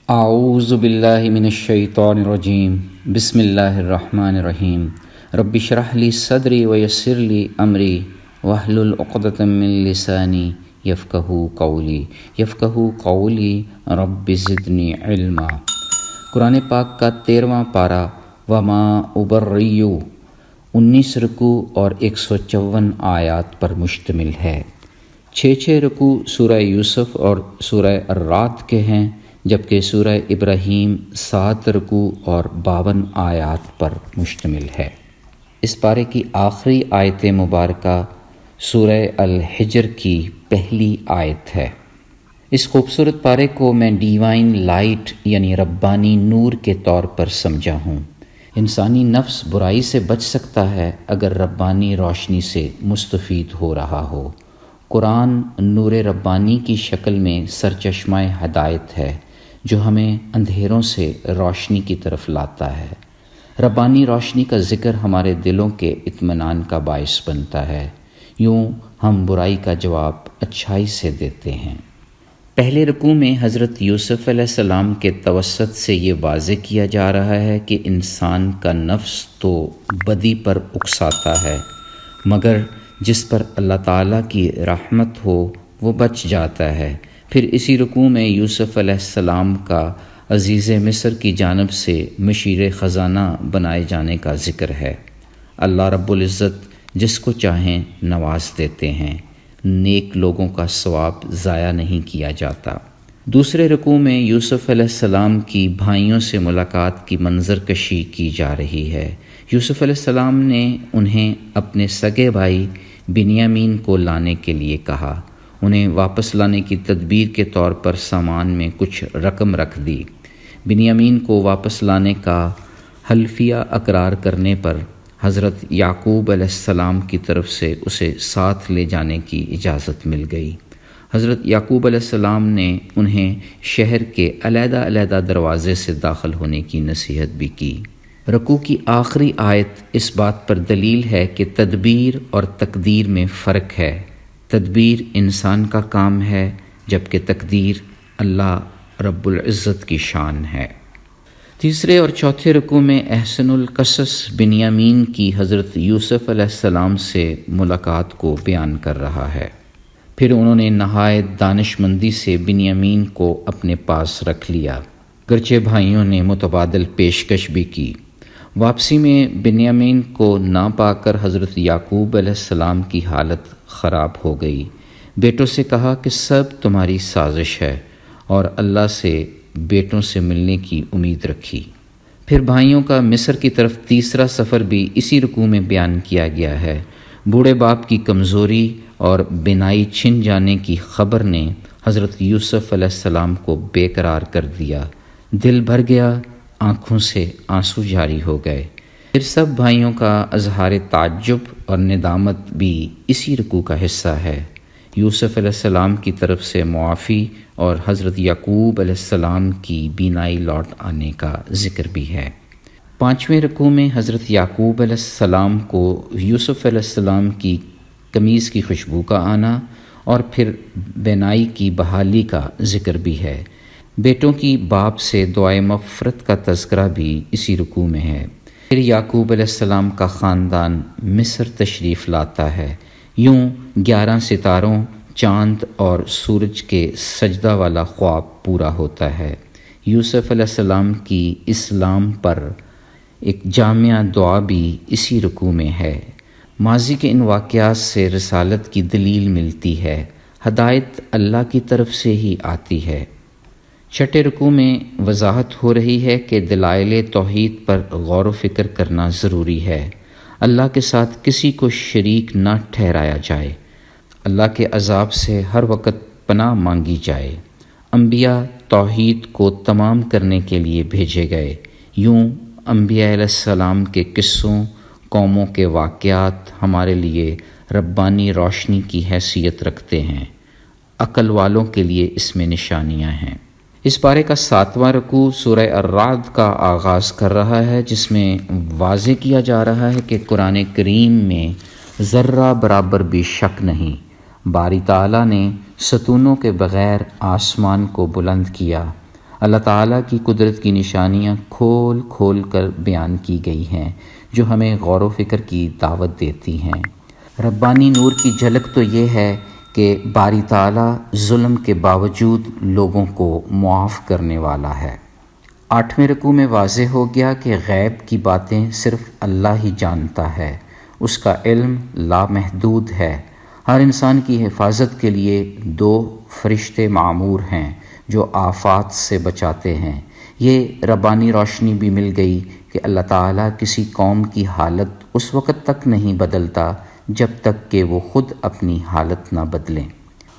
اعوذ باللہ من الشیطان الرجیم بسم اللہ الرحمن الرحیم رب اشرح لی صدری ویسر لی امری واحلل عقدۃ من لسانی یفقہوا قولی رب زدنی علما۔ قرآن پاک کا 13واں پارہ وما ابرئ 19 رکوع اور 154 آیات پر مشتمل ہے۔ 6 رکوع سورہ یوسف اور سورہ الرعد کے ہیں، جبکہ سورہ ابراہیم 7 رکوع اور 52 آیات پر مشتمل ہے۔ اس پارے کی آخری آیت مبارکہ سورہ الحجر کی پہلی آیت ہے۔ اس خوبصورت پارے کو میں ڈیوائن لائٹ یعنی ربانی نور کے طور پر سمجھا ہوں۔ انسانی نفس برائی سے بچ سکتا ہے اگر ربانی روشنی سے مستفید ہو رہا ہو۔ قرآن نور ربانی کی شکل میں سرچشمہ ہدایت ہے جو ہمیں اندھیروں سے روشنی کی طرف لاتا ہے۔ ربانی روشنی کا ذکر ہمارے دلوں کے اطمینان کا باعث بنتا ہے، یوں ہم برائی کا جواب اچھائی سے دیتے ہیں۔ پہلے رکوع میں حضرت یوسف علیہ السلام کے توسط سے یہ واضح کیا جا رہا ہے کہ انسان کا نفس تو بدی پر اکساتا ہے، مگر جس پر اللہ تعالیٰ کی رحمت ہو وہ بچ جاتا ہے۔ پھر اسی رکوع میں یوسف علیہ السلام کا عزیز مصر کی جانب سے مشیر خزانہ بنائے جانے کا ذکر ہے۔ اللہ رب العزت جس کو چاہیں نواز دیتے ہیں، نیک لوگوں کا ثواب ضائع نہیں کیا جاتا۔ دوسرے رکوع میں یوسف علیہ السلام کی بھائیوں سے ملاقات کی منظر کشی کی جا رہی ہے۔ یوسف علیہ السلام نے انہیں اپنے سگے بھائی بنیامین کو لانے کے لیے کہا۔ انہیں واپس لانے کی تدبیر کے طور پر سامان میں کچھ رقم رکھ دی۔ بنیامین کو واپس لانے کا حلفیہ اقرار کرنے پر حضرت یعقوب علیہ السلام کی طرف سے اسے ساتھ لے جانے کی اجازت مل گئی۔ حضرت یعقوب علیہ السلام نے انہیں شہر کے علیحدہ علیحدہ دروازے سے داخل ہونے کی نصیحت بھی کی۔ رکوع کی آخری آیت اس بات پر دلیل ہے کہ تدبیر اور تقدیر میں فرق ہے۔ تدبیر انسان کا کام ہے جبکہ تقدیر اللہ رب العزت کی شان ہے۔ تیسرے اور چوتھے رکوع میں احسن القصص بنیامین کی حضرت یوسف علیہ السلام سے ملاقات کو بیان کر رہا ہے۔ پھر انہوں نے نہایت دانش مندی سے بنیامین کو اپنے پاس رکھ لیا، گرچہ بھائیوں نے متبادل پیشکش بھی کی۔ واپسی میں بنیامین کو نہ پا کر حضرت یعقوب علیہ السلام کی حالت خراب ہو گئی۔ بیٹوں سے کہا کہ سب تمہاری سازش ہے، اور اللہ سے بیٹوں سے ملنے کی امید رکھی۔ پھر بھائیوں کا مصر کی طرف تیسرا سفر بھی اسی رکوع میں بیان کیا گیا ہے۔ بوڑھے باپ کی کمزوری اور بینائی چھن جانے کی خبر نے حضرت یوسف علیہ السلام کو بے قرار کر دیا۔ دل بھر گیا، آنکھوں سے آنسو جاری ہو گئے۔ پھر سب بھائیوں کا اظہار تعجب اور ندامت بھی اسی رکوع کا حصہ ہے۔ یوسف علیہ السلام کی طرف سے معافی اور حضرت یعقوب علیہ السلام کی بینائی لوٹ آنے کا ذکر بھی ہے۔ 5ویں رکوع میں حضرت یعقوب علیہ السلام کو یوسف علیہ السلام کی قمیض کی خوشبو کا آنا اور پھر بینائی کی بحالی کا ذکر بھی ہے۔ بیٹوں کی باپ سے دعائے مغفرت کا تذکرہ بھی اسی رکوع میں ہے۔ پھر یعقوب علیہ السلام کا خاندان مصر تشریف لاتا ہے۔ یوں 11 ستاروں، چاند اور سورج کے سجدہ والا خواب پورا ہوتا ہے۔ یوسف علیہ السلام کی اسلام پر ایک جامع دعا بھی اسی رکوع میں ہے۔ ماضی کے ان واقعات سے رسالت کی دلیل ملتی ہے۔ ہدایت اللہ کی طرف سے ہی آتی ہے۔ 6 رکوع میں وضاحت ہو رہی ہے کہ دلائل توحید پر غور و فکر کرنا ضروری ہے۔ اللہ کے ساتھ کسی کو شریک نہ ٹھہرایا جائے۔ اللہ کے عذاب سے ہر وقت پناہ مانگی جائے۔ انبیاء توحید کو تمام کرنے کے لیے بھیجے گئے۔ یوں انبیاء علیہ السلام کے قصوں، قوموں کے واقعات ہمارے لیے ربانی روشنی کی حیثیت رکھتے ہیں۔ عقل والوں کے لیے اس میں نشانیاں ہیں۔ اس پارے کا 7واں رکوع سورہ الرعد کا آغاز کر رہا ہے، جس میں واضح کیا جا رہا ہے کہ قرآن کریم میں ذرہ برابر بھی شک نہیں۔ باری تعالیٰ نے ستونوں کے بغیر آسمان کو بلند کیا، اللہ تعالیٰ کی قدرت کی نشانیاں کھول کھول کر بیان کی گئی ہیں جو ہمیں غور و فکر کی دعوت دیتی ہیں۔ ربانی نور کی جھلک تو یہ ہے کہ باری تعالیٰ ظلم کے باوجود لوگوں کو معاف کرنے والا ہے۔ 8ویں رکوع میں واضح ہو گیا کہ غیب کی باتیں صرف اللہ ہی جانتا ہے، اس کا علم لامحدود ہے۔ ہر انسان کی حفاظت کے لیے 2 فرشتے معمور ہیں جو آفات سے بچاتے ہیں۔ یہ ربانی روشنی بھی مل گئی کہ اللہ تعالیٰ کسی قوم کی حالت اس وقت تک نہیں بدلتا جب تک کہ وہ خود اپنی حالت نہ بدلیں،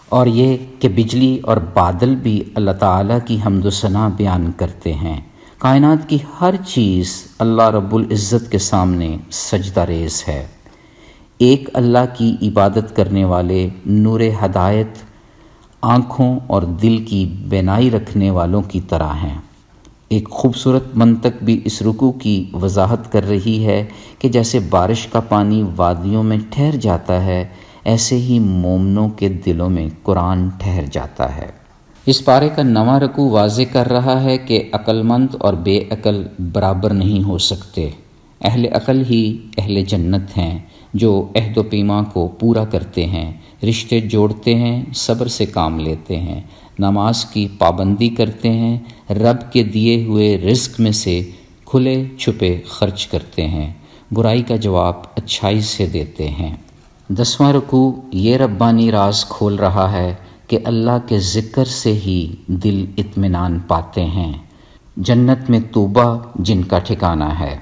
اور یہ کہ بجلی اور بادل بھی اللہ تعالیٰ کی حمد و ثنا بیان کرتے ہیں۔ کائنات کی ہر چیز اللہ رب العزت کے سامنے سجدہ ریز ہے۔ ایک اللہ کی عبادت کرنے والے نور ہدایت آنکھوں اور دل کی بینائی رکھنے والوں کی طرح ہیں۔ ایک خوبصورت منطق بھی اس رکوع کی وضاحت کر رہی ہے کہ جیسے بارش کا پانی وادیوں میں ٹھہر جاتا ہے، ایسے ہی مومنوں کے دلوں میں قرآن ٹھہر جاتا ہے۔ اس پارے کا 9واں رکوع واضح کر رہا ہے کہ عقل مند اور بے عقل برابر نہیں ہو سکتے۔ اہل عقل ہی اہل جنت ہیں جو عہد و پیمان کو پورا کرتے ہیں، رشتے جوڑتے ہیں، صبر سے کام لیتے ہیں، نماز کی پابندی کرتے ہیں، رب کے دیے ہوئے رزق میں سے کھلے چھپے خرچ کرتے ہیں، برائی کا جواب اچھائی سے دیتے ہیں۔ 10واں رکوع یہ ربانی راز کھول رہا ہے کہ اللہ کے ذکر سے ہی دل اطمینان پاتے ہیں۔ جنت میں طوبیٰ جن کا ٹھکانہ ہے۔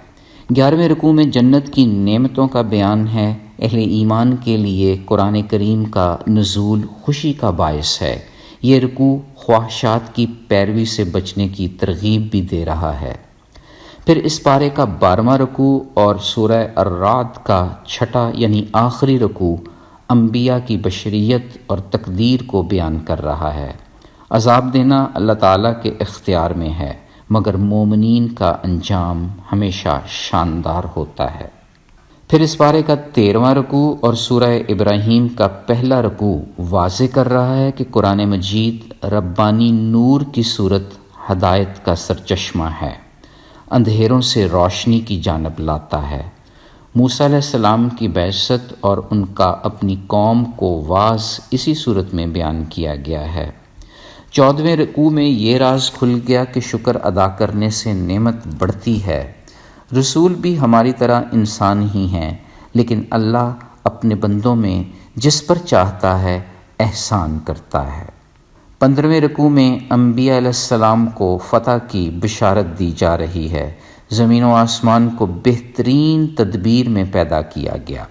11ویں رکوع میں جنت کی نعمتوں کا بیان ہے۔ اہل ایمان کے لیے قرآن کریم کا نزول خوشی کا باعث ہے۔ یہ رکوع خواہشات کی پیروی سے بچنے کی ترغیب بھی دے رہا ہے۔ پھر اس پارے کا 12واں رکوع اور سورہ الرعد کا 6 یعنی آخری رکوع انبیاء کی بشریت اور تقدیر کو بیان کر رہا ہے۔ عذاب دینا اللہ تعالیٰ کے اختیار میں ہے، مگر مومنین کا انجام ہمیشہ شاندار ہوتا ہے۔ پھر اس پارے کا 13واں رکوع اور سورہ ابراہیم کا پہلا رکوع واضح کر رہا ہے کہ قرآن مجید ربانی نور کی صورت ہدایت کا سرچشمہ ہے، اندھیروں سے روشنی کی جانب لاتا ہے۔ موسیٰ علیہ السلام کی بعثت اور ان کا اپنی قوم کو واعظ اسی صورت میں بیان کیا گیا ہے۔ 14ویں رکوع میں یہ راز کھل گیا کہ شکر ادا کرنے سے نعمت بڑھتی ہے۔ رسول بھی ہماری طرح انسان ہی ہیں، لیکن اللہ اپنے بندوں میں جس پر چاہتا ہے احسان کرتا ہے۔ 15ویں رکوع میں انبیاء علیہ السلام کو فتح کی بشارت دی جا رہی ہے۔ زمین و آسمان کو بہترین تدبیر میں پیدا کیا گیا۔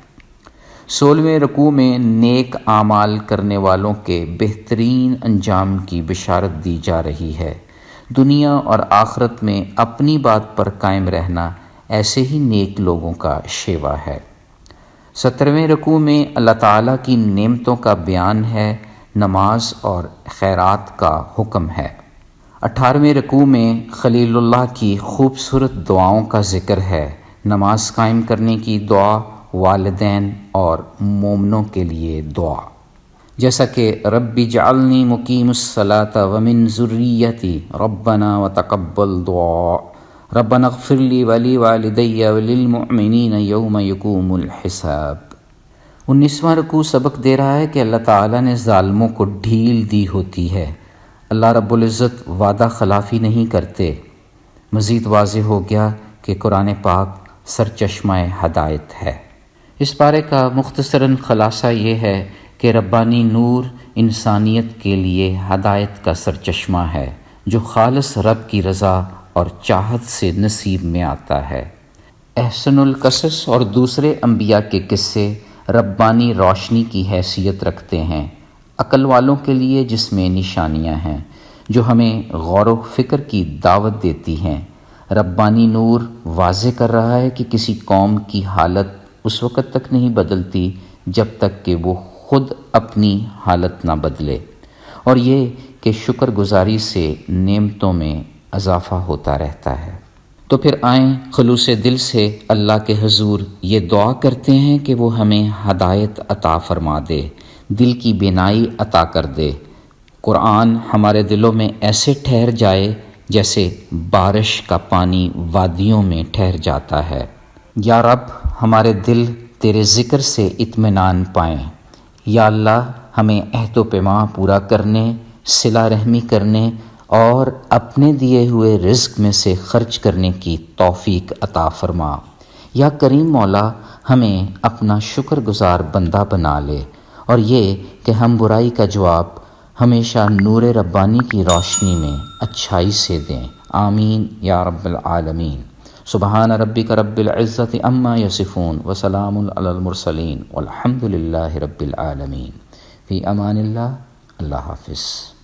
16ویں رکوع میں نیک اعمال کرنے والوں کے بہترین انجام کی بشارت دی جا رہی ہے۔ دنیا اور آخرت میں اپنی بات پر قائم رہنا ایسے ہی نیک لوگوں کا شیوا ہے۔ 17ویں رکوع میں اللہ تعالیٰ کی نعمتوں کا بیان ہے، نماز اور خیرات کا حکم ہے۔ 18ویں رکوع میں خلیل اللہ کی خوبصورت دعاؤں کا ذکر ہے، نماز قائم کرنے کی دعا، والدین اور مومنوں کے لیے دعا، جیسا کہ رب اجعلنی مقیم الصلاۃ ومن ذریتی ربنا وتقبل دعاء ربنا اغفر لی ولی والدی وللمؤمنین یوم یقوم الحساب۔ 19واں رکوع سبق دے رہا ہے کہ اللہ تعالیٰ نے ظالموں کو ڈھیل دی ہوتی ہے۔ اللہ رب العزت وعدہ خلافی نہیں کرتے۔ مزید واضح ہو گیا کہ قرآن پاک سرچشمہ ہدایت ہے۔ اس پارے کا مختصراً خلاصہ یہ ہے کہ ربانی نور انسانیت کے لیے ہدایت کا سرچشمہ ہے جو خالص رب کی رضا اور چاہت سے نصیب میں آتا ہے۔ احسن القصص اور دوسرے انبیاء کے قصے ربانی روشنی کی حیثیت رکھتے ہیں، عقل والوں کے لیے جس میں نشانیاں ہیں جو ہمیں غور و فکر کی دعوت دیتی ہیں۔ ربانی نور واضح کر رہا ہے کہ کسی قوم کی حالت اس وقت تک نہیں بدلتی جب تک کہ وہ خود اپنی حالت نہ بدلے، اور یہ کہ شکر گزاری سے نعمتوں میں اضافہ ہوتا رہتا ہے۔ تو پھر آئیں خلوص دل سے اللہ کے حضور یہ دعا کرتے ہیں کہ وہ ہمیں ہدایت عطا فرما دے، دل کی بینائی عطا کر دے، قرآن ہمارے دلوں میں ایسے ٹھہر جائے جیسے بارش کا پانی وادیوں میں ٹھہر جاتا ہے۔ یا رب ہمارے دل تیرے ذکر سے اطمینان پائیں۔ یا اللہ ہمیں عہد و پیمان پورا کرنے، صلہ رحمی کرنے اور اپنے دیے ہوئے رزق میں سے خرچ کرنے کی توفیق عطا فرما۔ یا کریم مولا ہمیں اپنا شکر گزار بندہ بنا لے، اور یہ کہ ہم برائی کا جواب ہمیشہ نور ربانی کی روشنی میں اچھائی سے دیں۔ آمین یا رب العالمین۔ سبحان ربک رب العزت عما یصفون وسلام علی المرسلین والحمد للہ رب العالمین۔ فی امان اللہ۔ اللہ حافظ۔